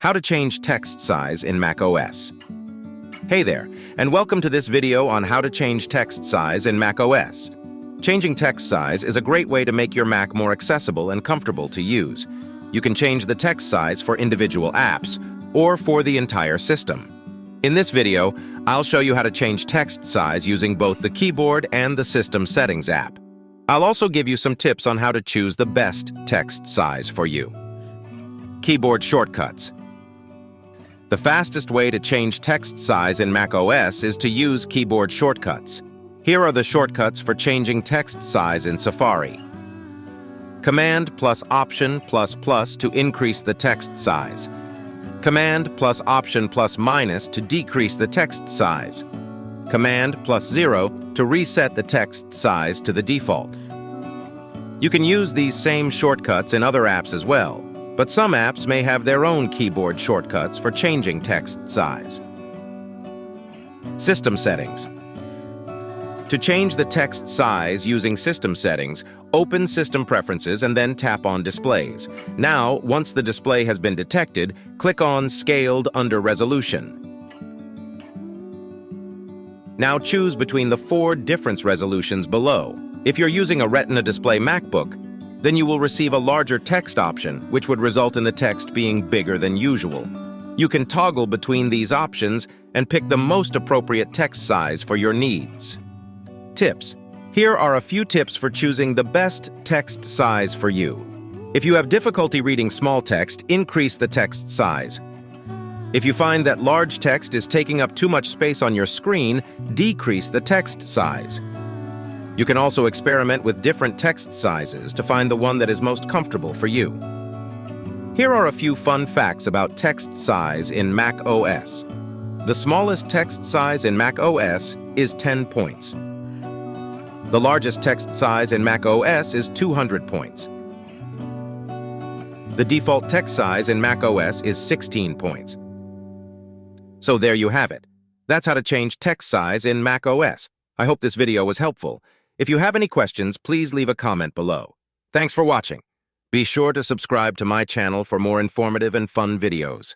How to change text size in macOS. Hey there, and welcome to this video on how to change text size in macOS. Changing text size is a great way to make your Mac more accessible and comfortable to use. You can change the text size for individual apps or for the entire system. In this video, I'll show you how to change text size using both the keyboard and the System Settings app. I'll also give you some tips on how to choose the best text size for you. Keyboard shortcuts. The fastest way to change text size in macOS is to use keyboard shortcuts. Here are the shortcuts for changing text size in Safari. Command plus Option plus plus to increase the text size. Command plus Option plus minus to decrease the text size. Command plus 0 to reset the text size to the default. You can use these same shortcuts in other apps as well, but some apps may have their own keyboard shortcuts for changing text size. System Settings. To change the text size using System Settings, open System Preferences and then tap on Displays. Now, once the display has been detected, click on Scaled under Resolution. Now choose between the 4 difference resolutions below. If you're using a Retina display MacBook, then you will receive a larger text option, which would result in the text being bigger than usual. You can toggle between these options and pick the most appropriate text size for your needs. Tips. Here are a few tips for choosing the best text size for you. If you have difficulty reading small text, increase the text size. If you find that large text is taking up too much space on your screen, decrease the text size. You can also experiment with different text sizes to find the one that is most comfortable for you. Here are a few fun facts about text size in macOS. The smallest text size in macOS is 10 points. The largest text size in macOS is 200 points. The default text size in macOS is 16 points. So there you have it. That's how to change text size in macOS. I hope this video was helpful. If you have any questions, please leave a comment below. Thanks for watching. Be sure to subscribe to my channel for more informative and fun videos.